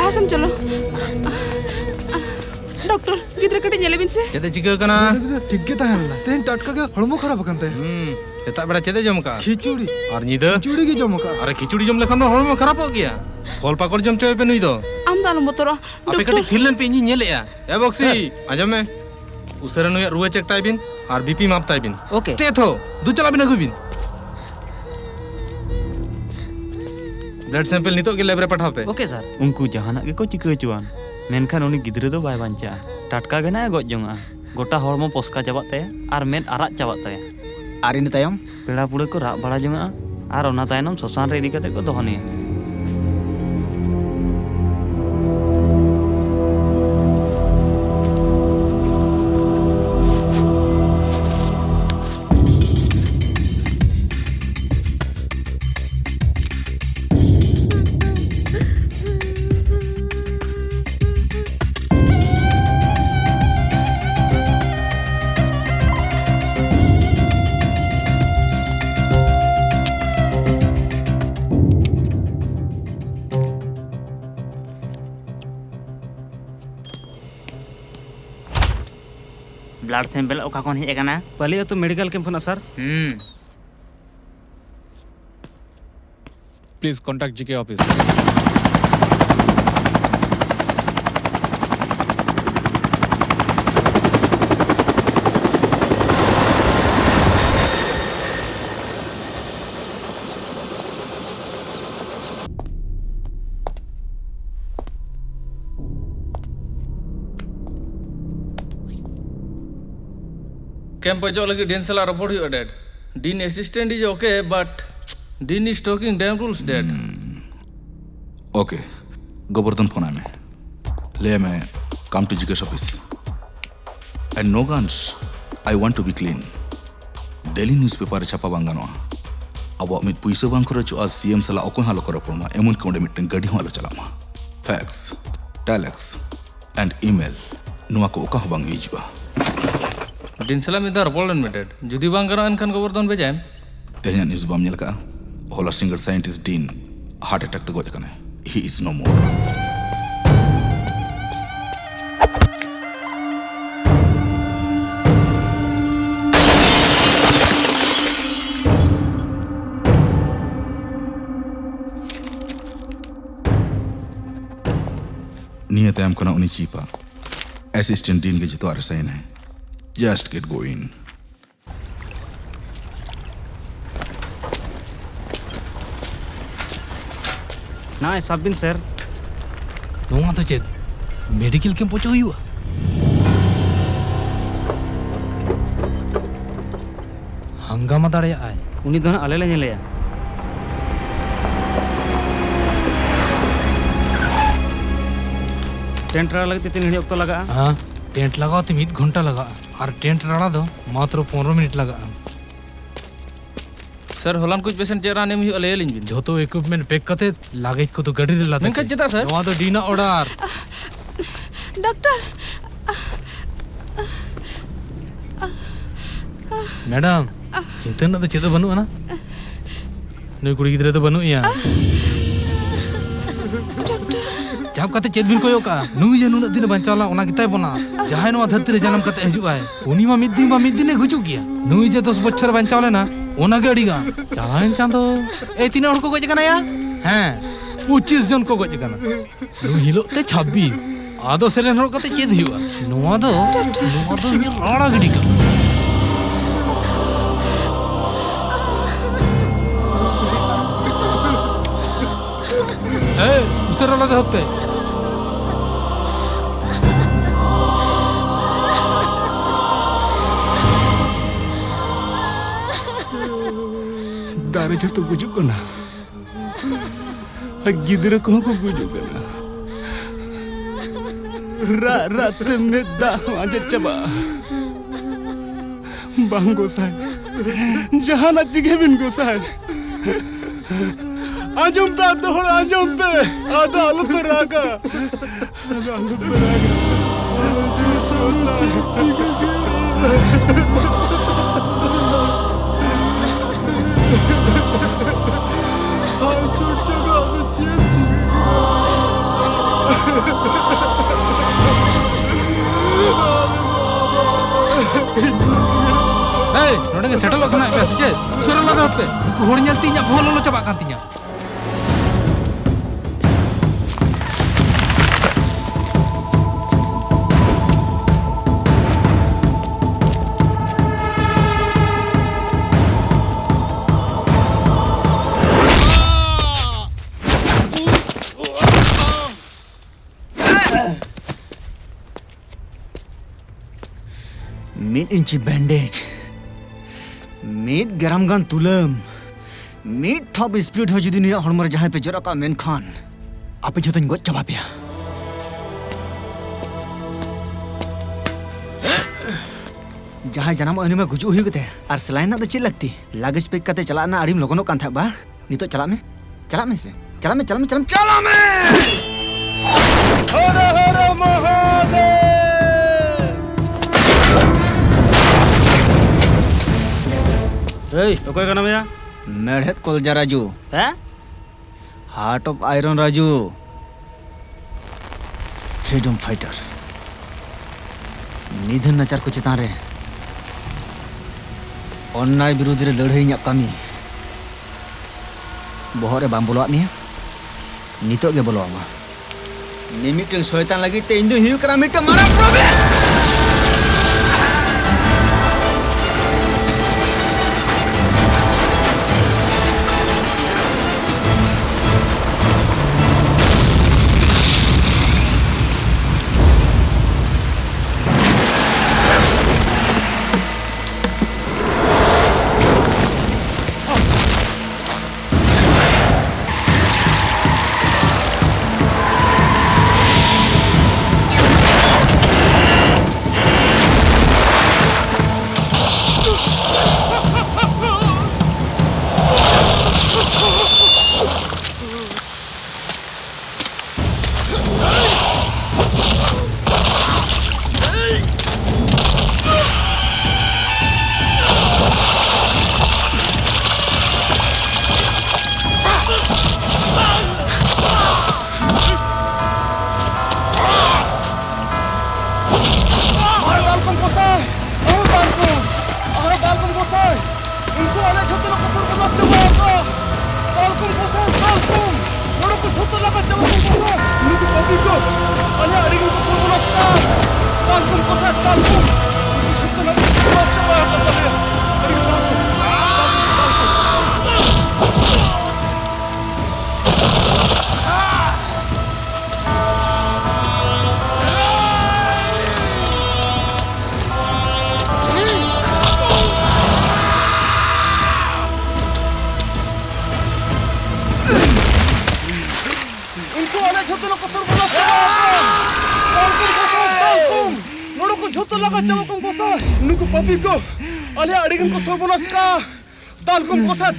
लाहासन चलो डॉक्टर गिद्रे कटी नेले बिन से चेते चिका कना ठीक के ताहला तेन टटका के हड़मो खराब करते सेता बेड़ा चेते जम का खिचुड़ी और नीदा खिचुड़ी की जम का अरे खिचुड़ी जम लेखान हड़मो खराब हो गया फल पाकड़ जम चोय पे नुई दो आम दालो मोतरो आपे कटी थिलन पे इनी नेलेया ए बक्सी आजम में उसरे नुया रुआ चेक टाइबिन और बीपी माप टाइबिन ओके स्टे थो दु चला बिना गुबिन ब्लड सैंपल नितो के लैब रे पठाव पे ओके सर उनको जहाना के को चिका चुआन मेनखान उनी गिद्रे दो बाय बांचा टटका गे ना गज जोंगा गोटा हड़मो पस्का चाबात ताया और मेद आराग चाबात ताया और इन तायम पेड़ा पुड़े को राग बड़ा जोंगा और ओना तायनम शशान रे इदी कते को दोहनिया ब्लड सैंपल ओका कोन हेज काना पहले तो मेडिकल कैंप ना sir Please contact GK office. Camp ajo lagi Dean salah report you dead. Dean assistant is okay, but Dean is talking damn rules dead. Okay, Govardhan phone में ले मैं come to GK's office. And no guns. I want to be clean. Daily newspaper छापा बांगानो. अब अमित पुइसे बांग खरो चुआ CM साला ओको हालो करो परमा एमुन कोंडे मिटन गडी हालो Chalama. Fax, telex, and email. नुआ को ओका बांग हिजुआ. Dean salah minta report dan dead. Judi bang karo enkan Govardhan bejam. Tehnya news bam nyel ka. Hola singer scientist Dean heart attack te goj kane. He is no more. Niat am kona uni chifa. Assistant Dean ke jitu resign hai. Just get going. ना सब दिन sir नोंगा तो चेत medical camp पहुंचो हुआ हंगामा दाड़े आए उनी दोना अले ले नेलेया टेंट रा लगते 3 घंटे तो लगा हाँ टेंट लगाओ तो 1 घंटा लगा और टेंट राड़ा दो मात्र 15 मिनट लगा Sir, holan kuch patient chera nem hu ale lin bin. जो तो इक्विपमेंट पैक करते लागेज को तो गाड़ी रे लाते Menka cheta sir. वहाँ तो डीना ऑर्डर डॉक्टर मैडम चिंता ना तो चेतो बनू है ना नहीं कुड़ी किधर तो बनू यहाँ जब कहते चेत बिन को यो का नुई जे नुना दिन बंचाला उना किताय बना जहां नो धरती रे जन्म करते हिजु आए उनी मा मिद दिन गुजु गया नुई जे 10 बछर बंचाले ना ओना के अड़ीगा चालान चांदो ए 3 हड़ को गज कना या हैं 25 जन को गज कना नु हिलो ते 26 आदो सेरेन हड़ कते चेद हिवा नोआ दो ये राणा गडी का ए उसरा लगा हाथ पे दारे जो तो गुजु कना गिदरे को गुजु कना रात में दा आजे चबा बांग गोसाई जहाना जिगे बिन गोसाई आजम पे तो हो आजम पे आधा आलू पे रागा आधा आलू पे रागा पे हर नेलती इᱧᱟᱜ ᱵᱚᱦᱚᱜ ᱞᱚᱞᱚ ᱪᱟᱵᱟᱜ ᱠᱟᱱ ᱛᱤᱧᱟ Mid inci bandage, mid garam gan tulam, mid top spirit ho judi niya hormor jahan pe jora ka men khan, ape joto ngot chaba pya. Jahan janam ane ma guju hui gute, ar selain na to chil lagti, luggage pick kate chala na adim logono kan thak ba, nito chala me se, chala me. Her her Mahadev Hey, okoy ka namanya? Medhet kolja Raju, Heart of Iron Raju, Freedom Fighter. निधन नचार को चितान रे अन्याय विरोधी रे लड़ाई ᱧᱟᱜ ᱠᱟᱹᱢᱤ ᱵᱚᱦᱚᱜ ᱨᱮ ᱵᱟᱢ ᱵᱚᱞᱚᱣᱟᱜ ᱢᱮᱭᱟ ᱱᱤᱛᱚᱜ ᱜᱮ ᱵᱚᱞᱚᱣᱟᱜ ᱢᱟ ᱢᱤᱢᱤᱫᱴᱟᱝ ᱥᱚᱭᱛᱟᱱ ᱞᱟᱹᱜᱤᱫ ᱛᱮ ᱤᱧ ᱫᱚ ᱦᱩᱭᱩᱜ ᱠᱟᱱᱟ ᱢᱤᱫᱴᱟᱝ ᱢᱟᱨᱟᱝ problem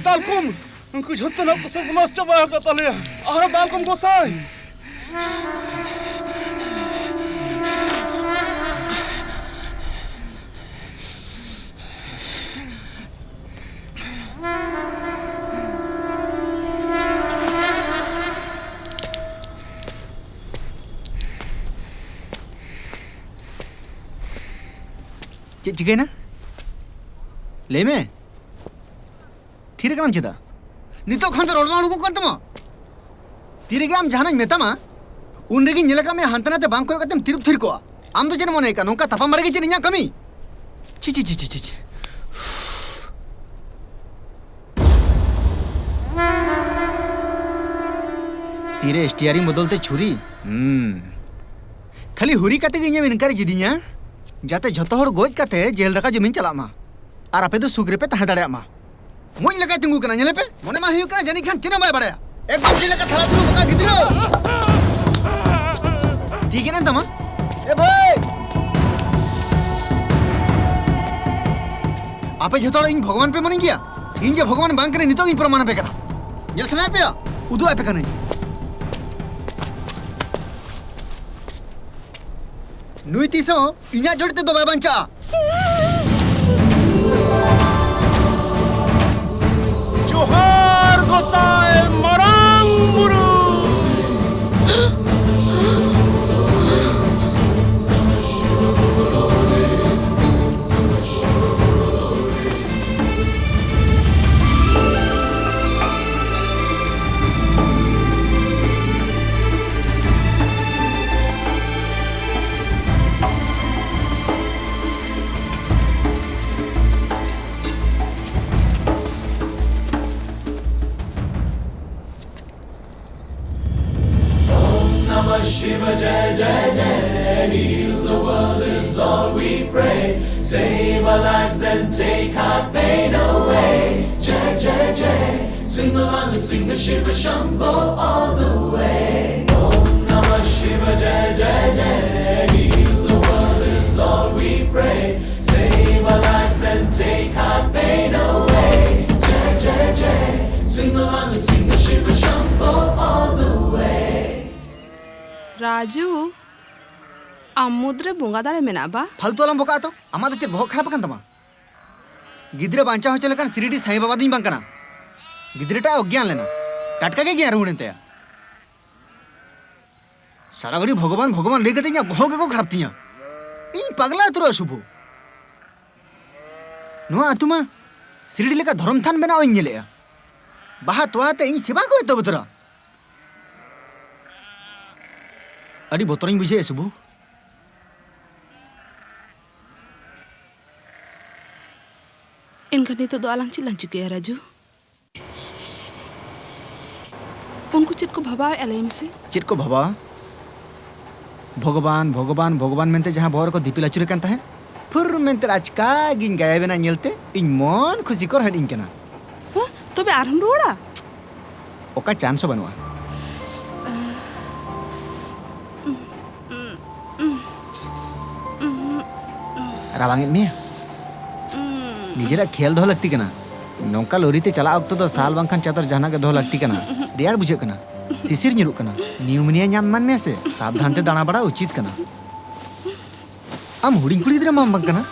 Dalkum unku jhoto na ko sarbonas chaba ka tale ara dalkum gosai चिकना ले में थीरे काम चेदा नितो खंत रोडना को कंतमा थीरे के आम जहाना मेतामा उन रेगी नेलका में हंतना ते बांग को कतम तिरुप थिर को आम तो जन मने का नोका तपा मरेगी चिनिया कमी ची तीरे स्टीयरिंग बदलते छुरी खाली हुरी काटे गिnya इनकार जिदिया जाते झतो हर गोज काते जेल दका जमीन चला मा आर आपे तो सुग्रे पे तह दाड़े मा मोई लगा तिंगु कना नेले पे मोने मा हियु कना जनी खान चिना बाय बड़या एकदम से लगा थाला दुरु बका गिदरो ठीक है ना तमा ए भाई आपे झतो इन भगवान पे मनि गया इन जे भगवान बांग करे नितो इन प्रमाण पे करा नेल सना पे उदु आपे कना नुई तीसो इन्या जोड़ते तो बाय बंचा जोहार गोसाई मरांग गुरु राजू आमुद्रे बुंगा दाड़े मेना बा फालतू वाला बोका तो आमा तो चेद बहुत खराब कान तमा गिद्रे बांचा होचो लेकान सिरिडी साई बाबा दिन बांग कना गिद्रेटा अज्ञान लेना टाटका के ज्ञान रुणेन तया सारा घड़ी भगवान भगवान ले गते बहुत को खराब तिया इन पगला तुरो शुभु नुआ अतुमा सिरिडी लेका धर्म थान बनाओ इन नेलेया बाहा तोआते इन सेवा को तो बतरा अड़ी बोतरिंग बुझे शुभु इनका तो आलांग चिल्लां चिके राजू उनको चित को भबा एलाइम से चित को भबा भगवान भगवान भगवान मेंते जहां बोर को दीपिल अचुरे कान ताहे फुर मेंते राजका गिन गाया बेना नेलते इन मन खुशी कर हडिन केना ह तबे आरहम रोड़ा ओका चांस बनवा रावांगे में निजेरा खेल दो लगती कना नौका लोरी ते चला अक्तो तो साल बांखान चातर जाना के दो लगती कना रियार बुझे कना सिसिर निरुक कना न्यूमोनिया ᱧᱟᱢ मान में से सावधान ते दाना बड़ा उचित कना आम हुडिंग कुड़ी गिद्रा माम बांग कना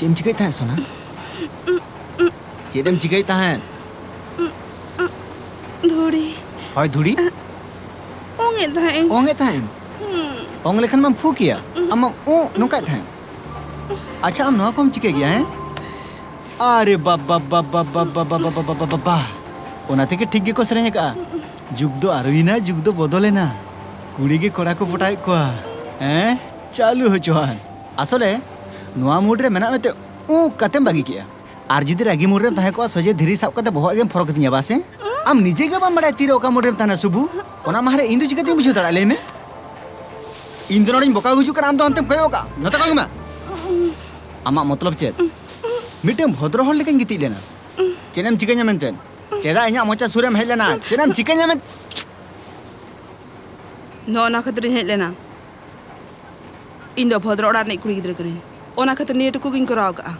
चेम चिकाई ताहे सोना चेदम चिकाई ताहे धोड़ी होय धुड़ी ओंगे ताहे ओंग लेखन मम फू किया अम ओ नोका ताहे अच्छा हम नोआ कोम चिके गया है अरे बाबा बाबा बाबा बाबा बाबा बाबा ओना तेके ठीक गे को सेरेंग का जुग दो आरुइना जुग दो बदलेना कुड़ी गे कोड़ा को पटाय को हैं चालू हो चोहान असले नुआ मूड रे मेना मेते ऊ कतेम बागी किया आर जुदी रागी मूड रे ताहे को सजे धीरी साब कते बहुत गेम फरक दिया बासे आम निजे गे बाम बड़ाय तीर ओका मूड रे ताना सुबु ओना मारे इंदु चिकते बुझो दड़ा ले में इंदुनोडिन बोका गुजु कर आम तो अंतम कयो का नता कागमा आमा मतलब चेत मिटेम भद्र हल लेकिन गिति लेना चेनम चिकanya मेंतेन चेदा इnya मोचा सुरेम हेज लेना चेनम चिकanya में नो ना खातिर हेज लेना इन दो भद्र ओड़ा नहीं कुड़ी गिद्र करे ओना खातिर नियत को गिन कराव का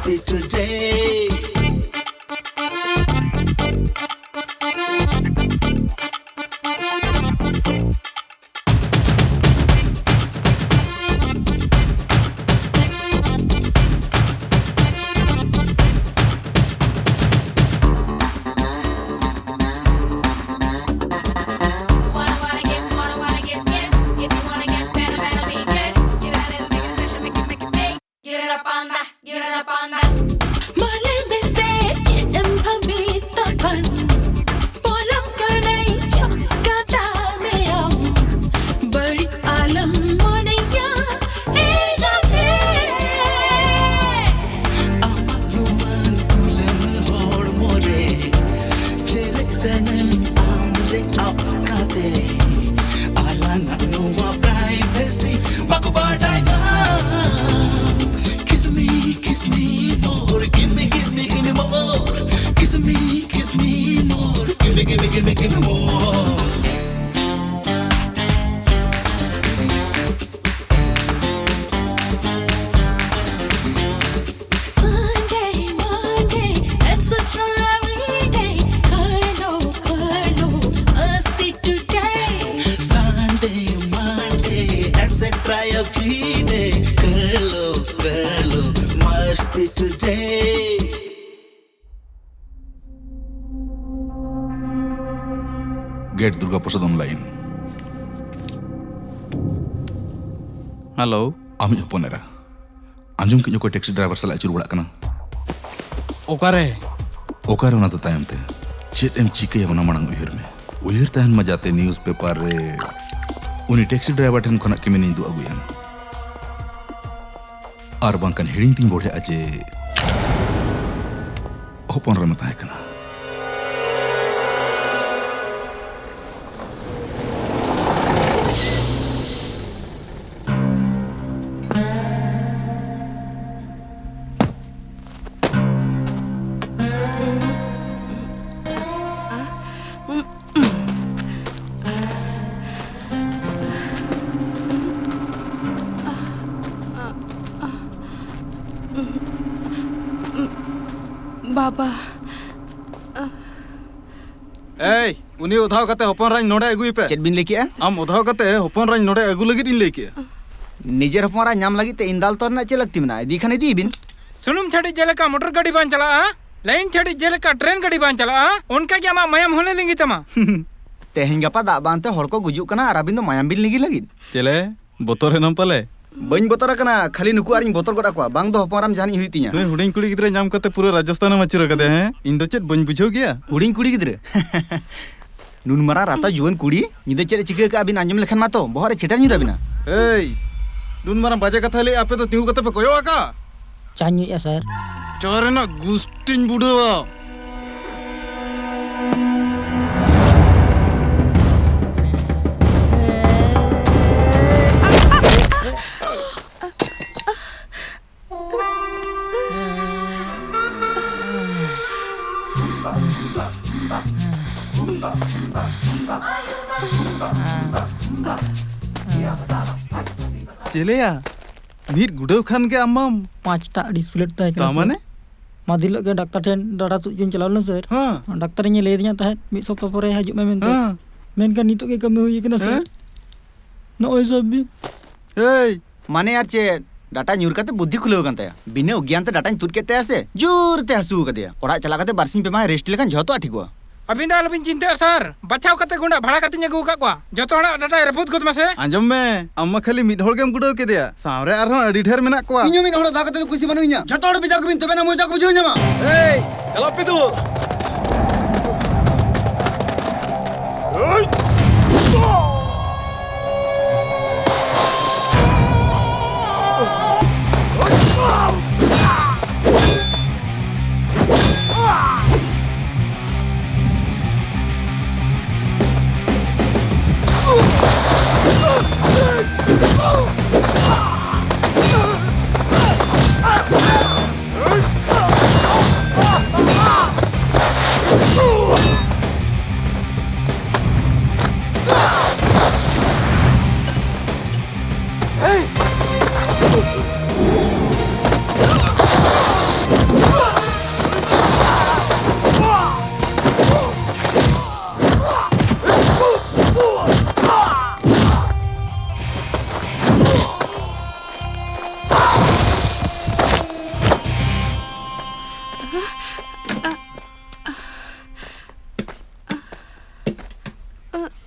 masti today. Gate Durga Prasad online hello आमी हपनेरा आंजम के कोई टैक्सी ड्राइवर साला अचुर बड़ा कना ओकारे ओकारे ओना तो तायम ते चेत एम चिके ओना मांग उहिर तहन मा जाते न्यूज़ पेपर रे उनी टैक्सी ड्राइवर ठन खना केमिन इंदु अगुयन आर बांकन हेडिंग तिन बोढ़े अजे हपन रे मताय कना बाबा ए उनी उधाव कते हपन राज नोडे अगुई पे चेत बिन लेके आम उधाव कते हपन राज नोडे अगु लगित इन लेके निजेर हपन राज नाम लगी ते इंदाल तोर ना चे लगती मना इदी खाने दी बिन सुनुम छड़ी जेलका मोटर गाड़ी बान चला लाइन छड़ी जेलका ट्रेन गाड़ी बान चला उनका क्या मायाम होने लेंगी तमा तेहें गपा दा बांते हर को गुजुक कना आर अबिन दो मायाम बिन लगी लगी चले बोतर हेनम पाले बइन बोतर कना खाली नुकु आरिन बोतर गोडा को बांग दो हपन जानी हुई तिया नय हुडिंग कुड़ी गिदरे नाम कते पूरा राजस्थान में चिर कदे हैं इन दो चेत बइन बुझो गया हुडिंग कुड़ी गिदरे नुन मरा राता जुवन कुड़ी निदे चेरे चिके का अबिन आंजम लेखन मातो बहरे छेटा न्यू रबिना ए नुन मरा बाजे कथा ले आपे तो तिहु कते पे कोयो आका चान्यू या सर चोरे ना गुस्टिन बुडवा चलेया मीर गुडव खान के अम्मम 5टा डिस्प्लेट तय ता माने मादिलो के डॉक्टर ठेन डाटा तुजुन चलावना सर हां डॉक्टर ने ले दिया तहत मिद सप्ताह परे हजू में मेनते मेनका नितो के कमी हुई कना सर नोय सब भी ए माने यार चे डाटा न्यूर करते बुद्धि खुलेव कान तया बिने अज्ञान ते डाटा तुद केते आसे जोर ते हसु कदया ओड़ा चला कते बारसिंग पे मा रेस्ट लेकन झतो आठिको अबिन दाल बिन चिंता सर बचाव कते गुंडा भाड़ा कते न्यगु का को जतो हड़ा डाटा रपुत गत मसे आंजम में अम्मा खाली मिड होड़ गेम गुडव के दिया सावरे आर अडी ढेर मेना को इño मिड होड़ दा कते कुसी बनुइया झतो होड़ बिजा को बिन तबे ना मोजा को बुझो न्यामा ए चलो पिदु ओय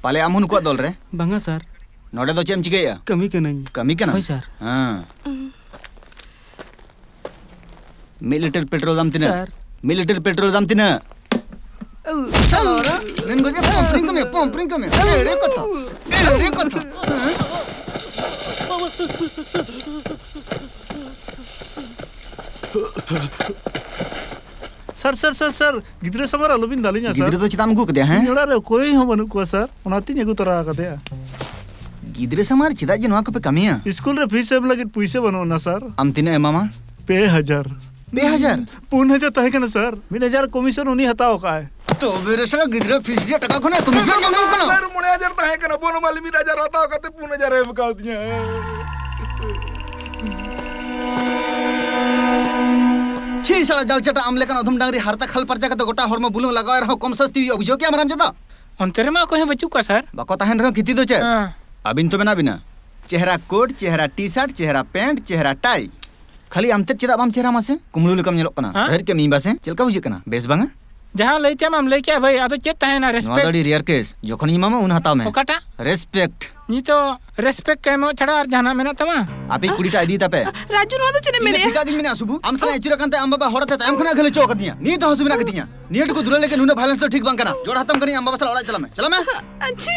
पाले आम हुन को दल रे बांगा सर नोडे दो चेम चिकेया कमी कनाई कमी कना होय सर हां 1 लीटर पेट्रोल दाम तिना सर 1 लीटर पेट्रोल दाम तिना सारा नेन गजे पंपरिंग कमे एड़े कथा सर सर सर सर गिद्रे समर आलोबिन दालिना सर गिद्रे तो चिताम गु कदे हैं ओड़ा रे कोई हो बनु को सर ओनाती नेगु तरा कदे गिद्रे समार चिदा जे नवा को पे कमिया स्कूल रे फीस एम लगे पैसे बनो ना सर आम तिना एमामा 2000 2000 तहे कना सर 1000 कमीशन उनी हताओ का है तो बेरे सर गिद्रे फीस जे टका कोने कमीशन कम हो कना सर 3000 तहे कना बोनो माली 1000 हताओ काते 5000 एम का दिया छी साला जाल चटा आमले कन अधम डांगरी हारता खल परजा कते गोटा हरम बुलुं लगाय रहो कम सस्ती अभिजो क्या मराम जदा अंतरे मा कोहे बचू का सर बाको ताहन रहो किति दो चे हां अबिन तो बिना चेहरा कोट चेहरा टी शर्ट चेहरा पैंट चेहरा टाई खाली आमते चेदा बाम चेहरा मासे कुमलु लकम नेलो कना रेड के मी बासे चलका बुझे कना बेस बांगा जहां लइते माम लइ के भाई आदो चेत ताहे ना नवा रेस्पेक्ट दड़ी रियर केस जोखन ई मामा उन हताव में ओकाटा रेस्पेक्ट नी तो रेस्पेक्ट के मो छड़ा और जाना मेना तमा आपी कुड़ीटा इदी तापे राजू नो तो चने मेरे ठिका दिन मिना सुबु आम सना एचुरा कांते आम बाबा होड़ते ताम खना घले चौक दिया नी तो हसुबिना कदिया नीट को दुला लेके नुना बैलेंस तो ठीक बांग कना जोड़ हतम करी आम बाबा सला ओड़ा चला मैं अच्छी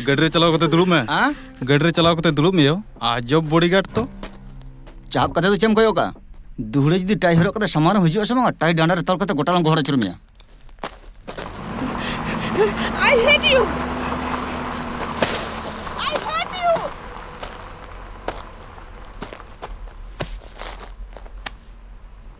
गडरे चलाव कते दुलुम में हां गडरे चलाव कते दुलुम यो आजब बॉडीगार्ड तो चाप कते तो चेम कयो का दुहड़े जदी टाई हरो कते समान होजियो समा टाई डांडा रे तोल कते गोटा लंग घोड़ा चुरमिया I hate you.